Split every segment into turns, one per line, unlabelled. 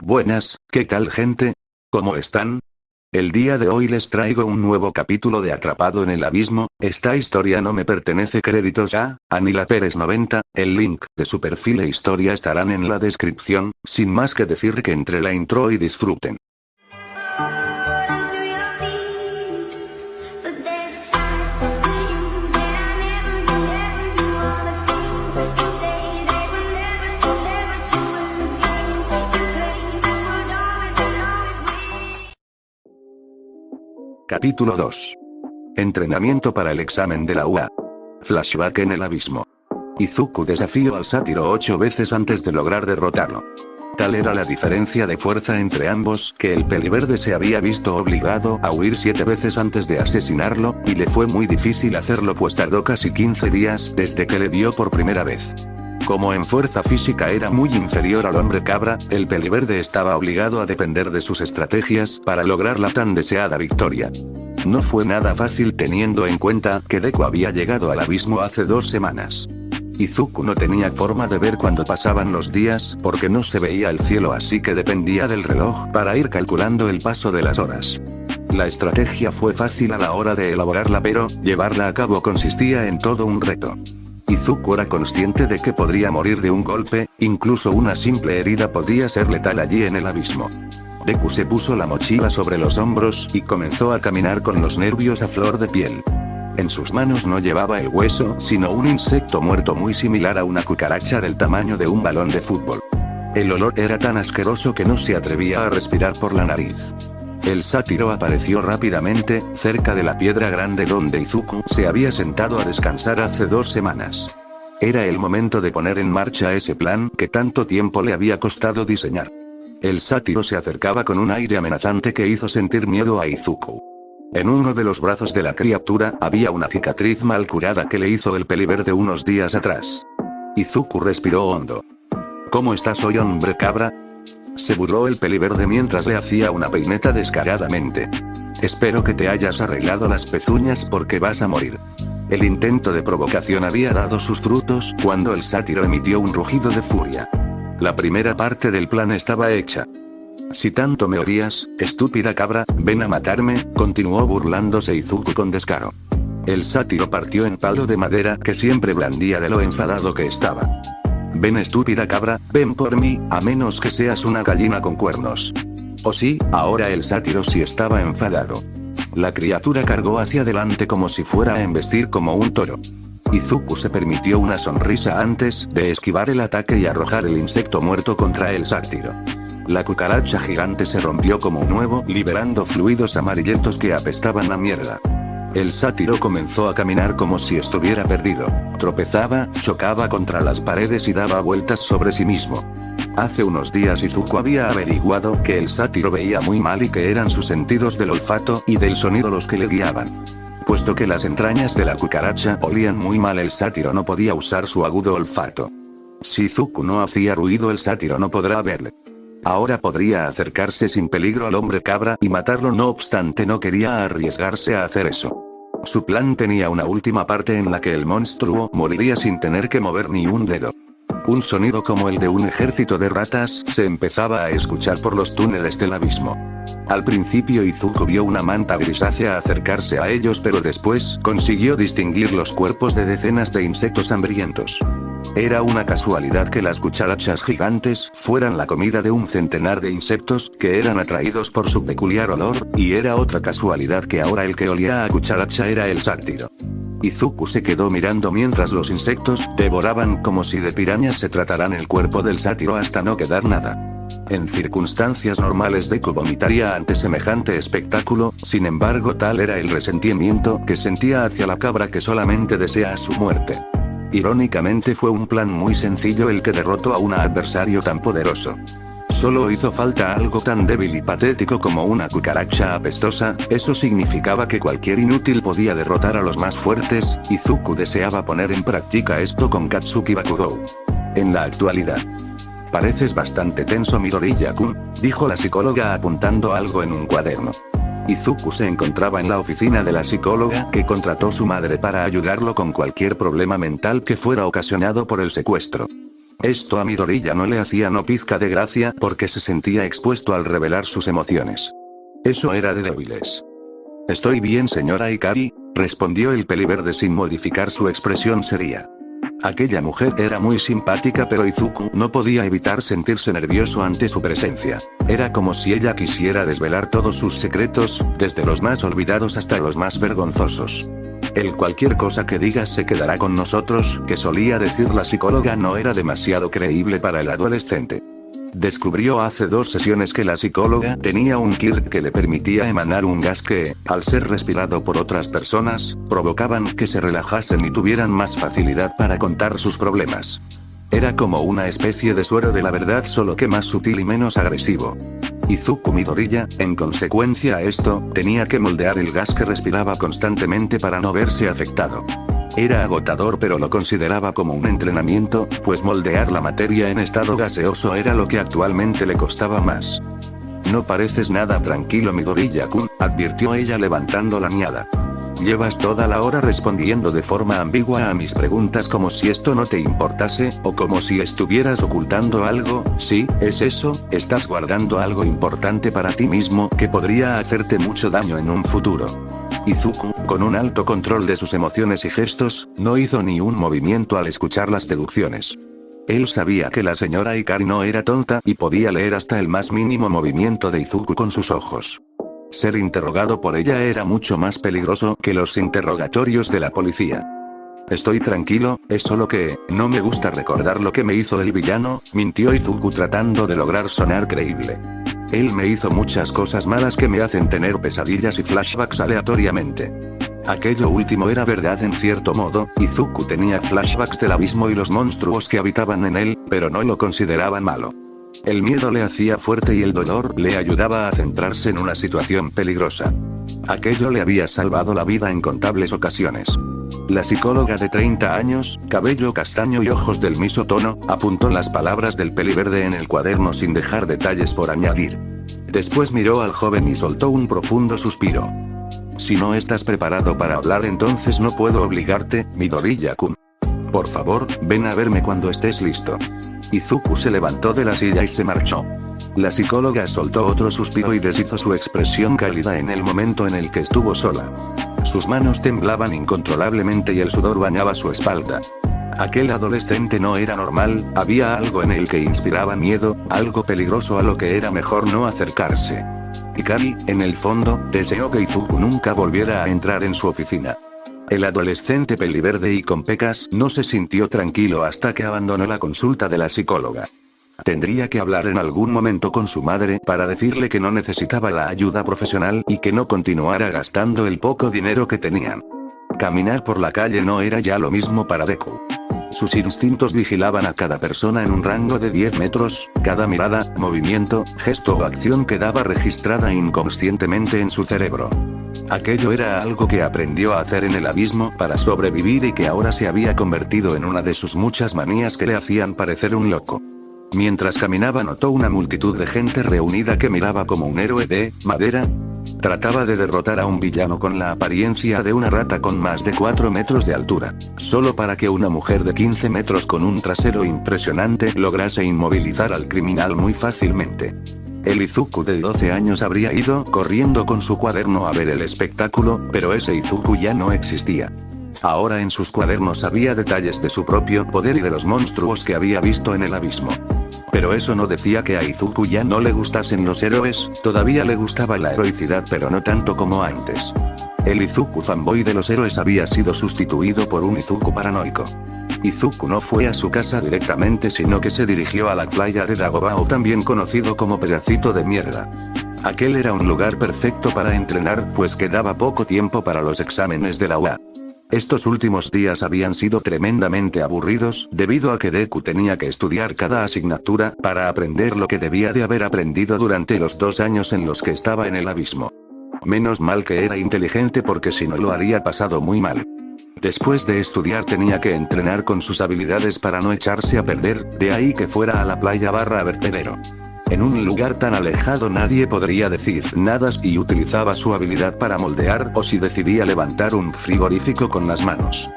Buenas, ¿qué tal gente? ¿Cómo están? El día de hoy les traigo un nuevo capítulo de Atrapado en el Abismo. Esta historia no me pertenece, créditos a Anila Pérez 90, el link de su perfil e historia estarán en la descripción, sin más que decir que entre la intro y disfruten. Capítulo 2. Entrenamiento para el examen de la UA. Flashback en el abismo. Izuku desafió al sátiro 8 veces antes de lograr derrotarlo. Tal era la diferencia de fuerza entre ambos que el peliverde se había visto obligado a huir 7 veces antes de asesinarlo, y le fue muy difícil hacerlo pues tardó casi 15 días desde que le vio por primera vez. Como en fuerza física era muy inferior al hombre cabra, el peliverde estaba obligado a depender de sus estrategias para lograr la tan deseada victoria. No fue nada fácil teniendo en cuenta que Deku había llegado al abismo hace 2 semanas. Izuku no tenía forma de ver cuándo pasaban los días porque no se veía el cielo, así que dependía del reloj para ir calculando el paso de las horas. La estrategia fue fácil a la hora de elaborarla, pero llevarla a cabo consistía en todo un reto. Izuku era consciente de que podría morir de un golpe, incluso una simple herida podía ser letal allí en el abismo. Deku se puso la mochila sobre los hombros y comenzó a caminar con los nervios a flor de piel. En sus manos no llevaba el hueso, sino un insecto muerto muy similar a una cucaracha del tamaño de un balón de fútbol. El olor era tan asqueroso que no se atrevía a respirar por la nariz. El sátiro apareció rápidamente, cerca de la piedra grande donde Izuku se había sentado a descansar hace 2 semanas. Era el momento de poner en marcha ese plan que tanto tiempo le había costado diseñar. El sátiro se acercaba con un aire amenazante que hizo sentir miedo a Izuku. En uno de los brazos de la criatura había una cicatriz mal curada que le hizo el peliverde unos días atrás. Izuku respiró hondo. ¿Cómo estás hoy, hombre cabra? Se burló el peliverde mientras le hacía una peineta descaradamente. Espero que te hayas arreglado las pezuñas porque vas a morir. El intento de provocación había dado sus frutos cuando el sátiro emitió un rugido de furia. La primera parte del plan estaba hecha. Si tanto me odias, estúpida cabra, ven a matarme, continuó burlándose Izuku con descaro. El sátiro partió en palo de madera que siempre blandía de lo enfadado que estaba. Ven, estúpida cabra, ven por mí, a menos que seas una gallina con cuernos. Oh sí, ahora el sátiro sí estaba enfadado. La criatura cargó hacia adelante como si fuera a embestir como un toro. Izuku se permitió una sonrisa antes de esquivar el ataque y arrojar el insecto muerto contra el sátiro. La cucaracha gigante se rompió como un huevo, liberando fluidos amarillentos que apestaban a mierda. El sátiro comenzó a caminar como si estuviera perdido. Tropezaba, chocaba contra las paredes y daba vueltas sobre sí mismo. Hace unos días Izuku había averiguado que el sátiro veía muy mal y que eran sus sentidos del olfato y del sonido los que le guiaban. Puesto que las entrañas de la cucaracha olían muy mal, el sátiro no podía usar su agudo olfato. Si Izuku no hacía ruido, el sátiro no podrá verle. Ahora podría acercarse sin peligro al hombre cabra y matarlo, no obstante no quería arriesgarse a hacer eso. Su plan tenía una última parte en la que el monstruo moriría sin tener que mover ni un dedo. Un sonido como el de un ejército de ratas se empezaba a escuchar por los túneles del abismo. Al principio Izuku vio una manta grisácea acercarse a ellos, pero después consiguió distinguir los cuerpos de decenas de insectos hambrientos. Era una casualidad que las cucarachas gigantes fueran la comida de un centenar de insectos que eran atraídos por su peculiar olor, y era otra casualidad que ahora el que olía a cucaracha era el sátiro. Izuku se quedó mirando mientras los insectos devoraban como si de pirañas se trataran el cuerpo del sátiro hasta no quedar nada. En circunstancias normales Deku vomitaría ante semejante espectáculo, sin embargo tal era el resentimiento que sentía hacia la cabra que solamente desea su muerte. Irónicamente fue un plan muy sencillo el que derrotó a un adversario tan poderoso. Solo hizo falta algo tan débil y patético como una cucaracha apestosa, eso significaba que cualquier inútil podía derrotar a los más fuertes. Izuku deseaba poner en práctica esto con Katsuki Bakugou. En la actualidad. Pareces bastante tenso, Midoriya-kun, dijo la psicóloga apuntando algo en un cuaderno. Izuku se encontraba en la oficina de la psicóloga que contrató su madre para ayudarlo con cualquier problema mental que fuera ocasionado por el secuestro. Esto a Midoriya no le hacía no pizca de gracia porque se sentía expuesto al revelar sus emociones. Eso era de débiles. Estoy bien, señora Ikari, respondió el peliverde sin modificar su expresión seria. Aquella mujer era muy simpática, pero Izuku no podía evitar sentirse nervioso ante su presencia. Era como si ella quisiera desvelar todos sus secretos, desde los más olvidados hasta los más vergonzosos. El cualquier cosa que digas se quedará con nosotros, que solía decir la psicóloga, no era demasiado creíble para el adolescente. Descubrió hace 2 sesiones que la psicóloga tenía un Kirk que le permitía emanar un gas que, al ser respirado por otras personas, provocaban que se relajasen y tuvieran más facilidad para contar sus problemas. Era como una especie de suero de la verdad, solo que más sutil y menos agresivo. Izuku Midoriya, en consecuencia a esto, tenía que moldear el gas que respiraba constantemente para no verse afectado. Era agotador, pero lo consideraba como un entrenamiento, pues moldear la materia en estado gaseoso era lo que actualmente le costaba más. No pareces nada tranquilo, Midoriya-kun, advirtió ella levantando la mirada. Llevas toda la hora respondiendo de forma ambigua a mis preguntas como si esto no te importase, o como si estuvieras ocultando algo. Sí, es eso, estás guardando algo importante para ti mismo que podría hacerte mucho daño en un futuro. Izuku, con un alto control de sus emociones y gestos, no hizo ni un movimiento al escuchar las deducciones. Él sabía que la señora Ikari no era tonta y podía leer hasta el más mínimo movimiento de Izuku con sus ojos. Ser interrogado por ella era mucho más peligroso que los interrogatorios de la policía. Estoy tranquilo, es solo que, no me gusta recordar lo que me hizo el villano, mintió Izuku tratando de lograr sonar creíble. Él me hizo muchas cosas malas que me hacen tener pesadillas y flashbacks aleatoriamente. Aquello último era verdad en cierto modo, Izuku tenía flashbacks del abismo y los monstruos que habitaban en él, pero no lo consideraban malo. El miedo le hacía fuerte y el dolor le ayudaba a centrarse en una situación peligrosa. Aquello le había salvado la vida en incontables ocasiones. La psicóloga de 30 años, cabello castaño y ojos del mismo tono, apuntó las palabras del peliverde en el cuaderno sin dejar detalles por añadir. Después miró al joven y soltó un profundo suspiro. Si no estás preparado para hablar, entonces no puedo obligarte, Midoriya-kun. Por favor, ven a verme cuando estés listo. Izuku se levantó de la silla y se marchó. La psicóloga soltó otro suspiro y deshizo su expresión cálida en el momento en el que estuvo sola. Sus manos temblaban incontrolablemente y el sudor bañaba su espalda. Aquel adolescente no era normal, había algo en él que inspiraba miedo, algo peligroso a lo que era mejor no acercarse. Ikari, en el fondo, deseó que Izuku nunca volviera a entrar en su oficina. El adolescente peliverde y con pecas no se sintió tranquilo hasta que abandonó la consulta de la psicóloga. Tendría que hablar en algún momento con su madre para decirle que no necesitaba la ayuda profesional y que no continuara gastando el poco dinero que tenían. Caminar por la calle no era ya lo mismo para Deku. Sus instintos vigilaban a cada persona en un rango de 10 metros, cada mirada, movimiento, gesto o acción quedaba registrada inconscientemente en su cerebro. Aquello era algo que aprendió a hacer en el abismo para sobrevivir y que ahora se había convertido en una de sus muchas manías que le hacían parecer un loco. Mientras caminaba notó una multitud de gente reunida que miraba como un héroe de madera. Trataba de derrotar a un villano con la apariencia de una rata con más de 4 metros de altura, solo para que una mujer de 15 metros con un trasero impresionante lograse inmovilizar al criminal muy fácilmente. El Izuku de 12 años habría ido corriendo con su cuaderno a ver el espectáculo, pero ese Izuku ya no existía. Ahora en sus cuadernos había detalles de su propio poder y de los monstruos que había visto en el abismo. Pero eso no decía que a Izuku ya no le gustasen los héroes, todavía le gustaba la heroicidad pero no tanto como antes. El Izuku fanboy de los héroes había sido sustituido por un Izuku paranoico. Izuku no fue a su casa directamente sino que se dirigió a la playa de Dagobah, también conocido como Pedacito de Mierda. Aquel era un lugar perfecto para entrenar pues quedaba poco tiempo para los exámenes de la UA. Estos últimos días habían sido tremendamente aburridos, debido a que Deku tenía que estudiar cada asignatura para aprender lo que debía de haber aprendido durante los 2 años en los que estaba en el abismo. Menos mal que era inteligente porque si no lo habría pasado muy mal. Después de estudiar tenía que entrenar con sus habilidades para no echarse a perder, de ahí que fuera a la playa vertedero. En un lugar tan alejado nadie podría decir nada y utilizaba su habilidad para moldear o si decidía levantar un frigorífico con las manos.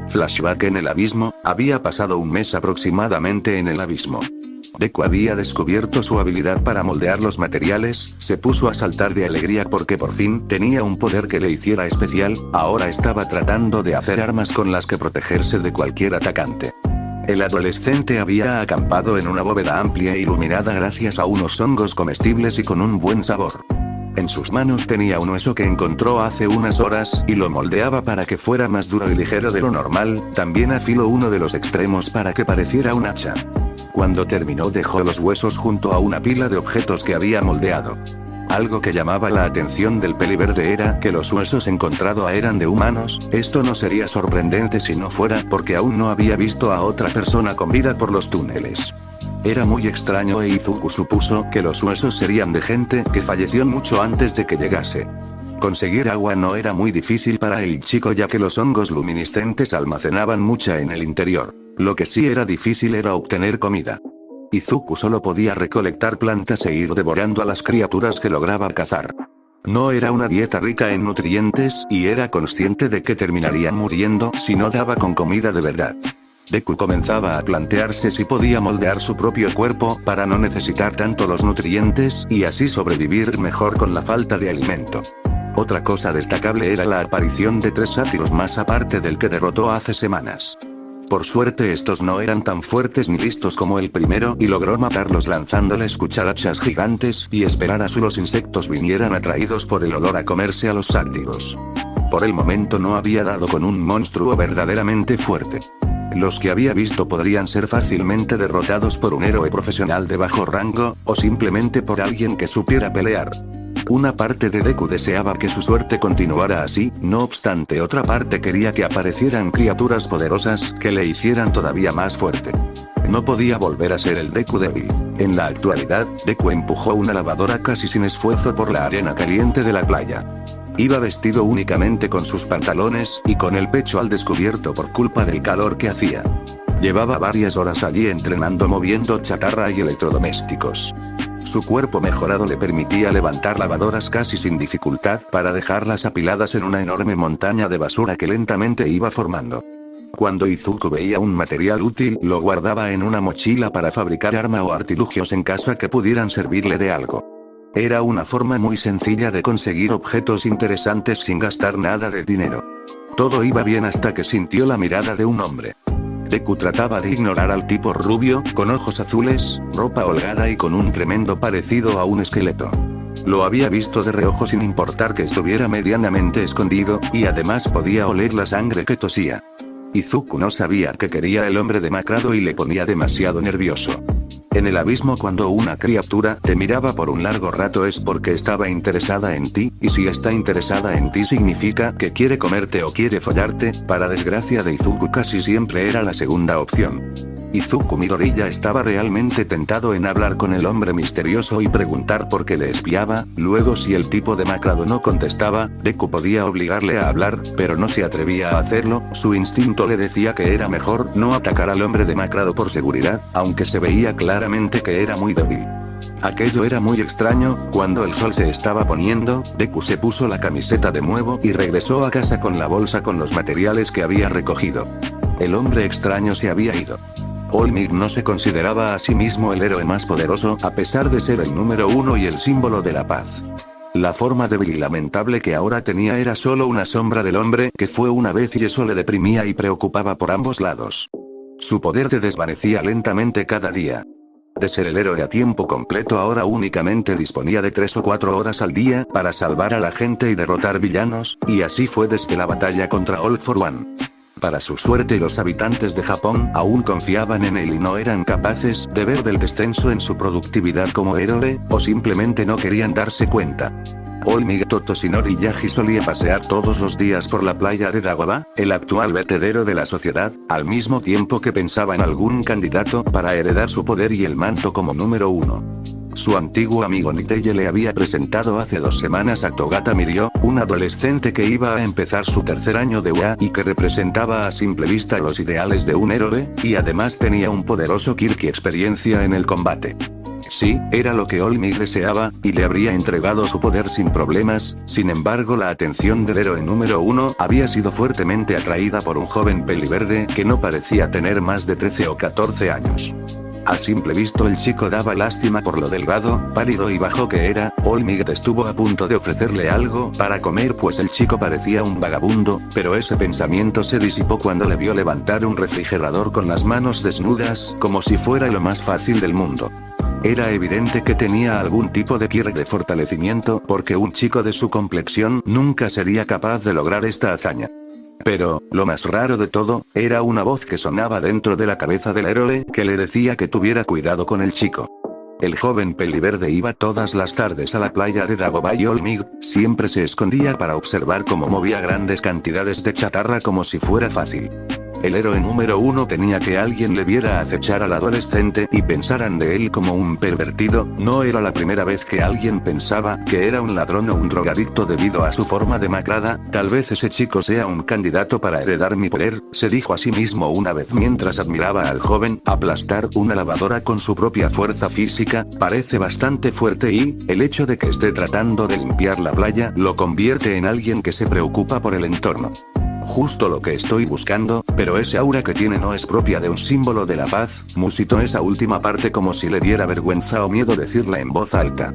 Flashback en el abismo, había pasado un mes aproximadamente en el abismo. Deku había descubierto su habilidad para moldear los materiales, se puso a saltar de alegría porque por fin tenía un poder que le hiciera especial, ahora estaba tratando de hacer armas con las que protegerse de cualquier atacante. El adolescente había acampado en una bóveda amplia e iluminada gracias a unos hongos comestibles y con un buen sabor. En sus manos tenía un hueso que encontró hace unas horas, y lo moldeaba para que fuera más duro y ligero de lo normal, también afiló uno de los extremos para que pareciera un hacha. Cuando terminó dejó los huesos junto a una pila de objetos que había moldeado. Algo que llamaba la atención del peliverde era que los huesos encontrados eran de humanos, esto no sería sorprendente si no fuera porque aún no había visto a otra persona con vida por los túneles. Era muy extraño e Izuku supuso que los huesos serían de gente que falleció mucho antes de que llegase. Conseguir agua no era muy difícil para el chico ya que los hongos luminiscentes almacenaban mucha en el interior. Lo que sí era difícil era obtener comida. Izuku solo podía recolectar plantas e ir devorando a las criaturas que lograba cazar. No era una dieta rica en nutrientes y era consciente de que terminaría muriendo si no daba con comida de verdad. Deku comenzaba a plantearse si podía moldear su propio cuerpo para no necesitar tanto los nutrientes y así sobrevivir mejor con la falta de alimento. Otra cosa destacable era la aparición de 3 sátiros más aparte del que derrotó hace semanas. Por suerte estos no eran tan fuertes ni listos como el primero y logró matarlos lanzándoles cucarachas gigantes y esperar a que los insectos vinieran atraídos por el olor a comerse a los sátiros. Por el momento no había dado con un monstruo verdaderamente fuerte. Los que había visto podrían ser fácilmente derrotados por un héroe profesional de bajo rango, o simplemente por alguien que supiera pelear. Una parte de Deku deseaba que su suerte continuara así, no obstante otra parte quería que aparecieran criaturas poderosas que le hicieran todavía más fuerte. No podía volver a ser el Deku débil. En la actualidad, Deku empujó una lavadora casi sin esfuerzo por la arena caliente de la playa. Iba vestido únicamente con sus pantalones y con el pecho al descubierto por culpa del calor que hacía. Llevaba varias horas allí entrenando moviendo chatarra y electrodomésticos. Su cuerpo mejorado le permitía levantar lavadoras casi sin dificultad para dejarlas apiladas en una enorme montaña de basura que lentamente iba formando. Cuando Izuku veía un material útil, lo guardaba en una mochila para fabricar arma o artilugios en caso que pudieran servirle de algo. Era una forma muy sencilla de conseguir objetos interesantes sin gastar nada de dinero. Todo iba bien hasta que sintió la mirada de un hombre. Deku trataba de ignorar al tipo rubio, con ojos azules, ropa holgada y con un tremendo parecido a un esqueleto. Lo había visto de reojo sin importar que estuviera medianamente escondido, y además podía oler la sangre que tosía. Izuku no sabía qué quería el hombre demacrado y le ponía demasiado nervioso. En el abismo cuando una criatura te miraba por un largo rato es porque estaba interesada en ti, y si está interesada en ti significa que quiere comerte o quiere follarte, para desgracia de Izuku casi siempre era la segunda opción. Izuku Midoriya estaba realmente tentado en hablar con el hombre misterioso y preguntar por qué le espiaba, luego si el tipo demacrado no contestaba, Deku podía obligarle a hablar, pero no se atrevía a hacerlo, su instinto le decía que era mejor no atacar al hombre demacrado por seguridad, aunque se veía claramente que era muy débil. Aquello era muy extraño, cuando el sol se estaba poniendo, Deku se puso la camiseta de nuevo y regresó a casa con la bolsa con los materiales que había recogido. El hombre extraño se había ido. All Might no se consideraba a sí mismo el héroe más poderoso a pesar de ser el número 1 y el símbolo de la paz. La forma débil y lamentable que ahora tenía era solo una sombra del hombre que fue una vez y eso le deprimía y preocupaba por ambos lados. Su poder se desvanecía lentamente cada día. De ser el héroe a tiempo completo ahora únicamente disponía de 3 o 4 horas al día para salvar a la gente y derrotar villanos, y así fue desde la batalla contra All for One. Para su suerte los habitantes de Japón aún confiaban en él y no eran capaces de ver del descenso en su productividad como héroe, o simplemente no querían darse cuenta. All Might Toshinori Yagi solía pasear todos los días por la playa de Dagobah, el actual vertedero de la sociedad, al mismo tiempo que pensaba en algún candidato para heredar su poder y el manto como número 1. Su antiguo amigo Niteye le había presentado hace 2 semanas a Togata Mirio, un adolescente que iba a empezar su 3er año de UA y que representaba a simple vista los ideales de un héroe, y además tenía un poderoso Kirki experiencia en el combate. Sí, era lo que Olmig deseaba, y le habría entregado su poder sin problemas. Sin embargo, la atención del héroe número 1 había sido fuertemente atraída por un joven peliverde que no parecía tener más de 13 o 14 años. A simple visto el chico daba lástima por lo delgado, pálido y bajo que era. Olmig estuvo a punto de ofrecerle algo para comer pues el chico parecía un vagabundo, pero ese pensamiento se disipó cuando le vio levantar un refrigerador con las manos desnudas, como si fuera lo más fácil del mundo. Era evidente que tenía algún tipo de quirk de fortalecimiento porque un chico de su complexión nunca sería capaz de lograr esta hazaña. Pero, lo más raro de todo, era una voz que sonaba dentro de la cabeza del héroe, que le decía que tuviera cuidado con el chico. El joven peliverde iba todas las tardes a la playa de Dagobah y Olmig siempre se escondía para observar cómo movía grandes cantidades de chatarra como si fuera fácil. El héroe número 1 tenía que alguien le viera acechar al adolescente y pensaran de él como un pervertido. No era la primera vez que alguien pensaba que era un ladrón o un drogadicto debido a su forma demacrada. Tal vez ese chico sea un candidato para heredar mi poder, se dijo a sí mismo una vez mientras admiraba al joven aplastar una lavadora con su propia fuerza física. Parece bastante fuerte y, el hecho de que esté tratando de limpiar la playa, lo convierte en alguien que se preocupa por el entorno. Justo lo que estoy buscando, pero ese aura que tiene no es propia de un símbolo de la paz, musitó esa última parte como si le diera vergüenza o miedo decirla en voz alta.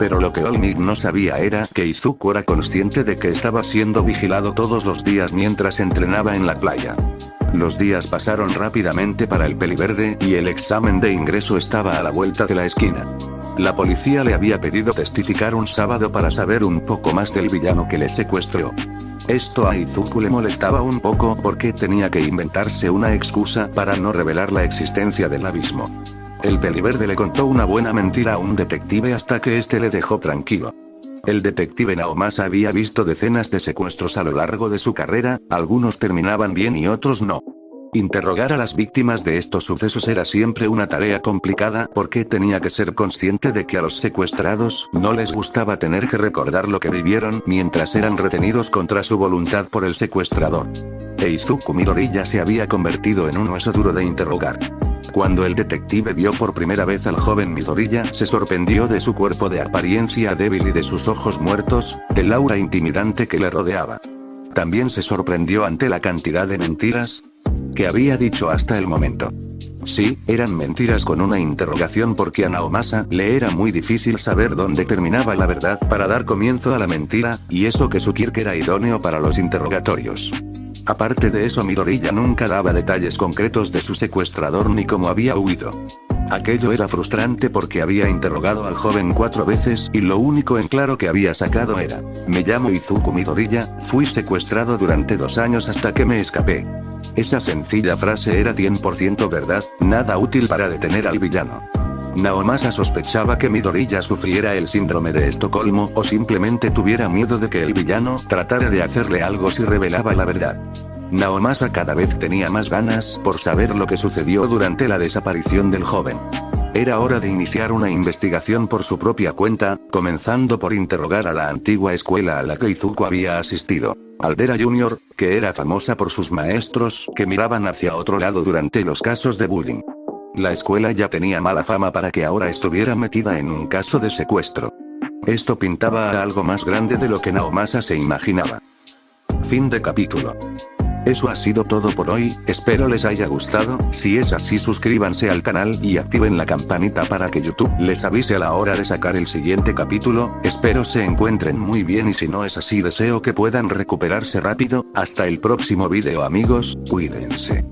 Pero lo que Olmig no sabía era que Izuku era consciente de que estaba siendo vigilado todos los días mientras entrenaba en la playa. Los días pasaron rápidamente para el peliverde y el examen de ingreso estaba a la vuelta de la esquina. La policía le había pedido testificar un sábado para saber un poco más del villano que le secuestró. Esto a Izuku le molestaba un poco porque tenía que inventarse una excusa para no revelar la existencia del abismo. El peliverde le contó una buena mentira a un detective hasta que este le dejó tranquilo. El detective Naomasa había visto decenas de secuestros a lo largo de su carrera, algunos terminaban bien y otros no. Interrogar a las víctimas de estos sucesos era siempre una tarea complicada porque tenía que ser consciente de que a los secuestrados no les gustaba tener que recordar lo que vivieron mientras eran retenidos contra su voluntad por el secuestrador. Izuku Midoriya se había convertido en un hueso duro de interrogar. Cuando el detective vio por primera vez al joven Midoriya, se sorprendió de su cuerpo de apariencia débil y de sus ojos muertos, del aura intimidante que le rodeaba. También se sorprendió ante la cantidad de mentiras que había dicho hasta el momento. Sí, eran mentiras con una interrogación porque a Naomasa le era muy difícil saber dónde terminaba la verdad para dar comienzo a la mentira, y eso que su quirk era idóneo para los interrogatorios. Aparte de eso, Midoriya nunca daba detalles concretos de su secuestrador ni cómo había huido. Aquello era frustrante porque había interrogado al joven 4 veces y lo único en claro que había sacado era: me llamo Izuku Midoriya, fui secuestrado durante 2 años hasta que me escapé. Esa sencilla frase era 100% verdad, nada útil para detener al villano. Naomasa sospechaba que Midoriya sufriera el síndrome de Estocolmo o simplemente tuviera miedo de que el villano tratara de hacerle algo si revelaba la verdad. Naomasa cada vez tenía más ganas por saber lo que sucedió durante la desaparición del joven. Era hora de iniciar una investigación por su propia cuenta, comenzando por interrogar a la antigua escuela a la que Izuku había asistido. Aldera Junior, que era famosa por sus maestros que miraban hacia otro lado durante los casos de bullying. La escuela ya tenía mala fama para que ahora estuviera metida en un caso de secuestro. Esto pintaba a algo más grande de lo que Naomasa se imaginaba. Fin de capítulo. Eso ha sido todo por hoy, espero les haya gustado. Si es así, suscríbanse al canal y activen la campanita para que YouTube les avise a la hora de sacar el siguiente capítulo. Espero se encuentren muy bien y si no es así deseo que puedan recuperarse rápido. Hasta el próximo video amigos, cuídense.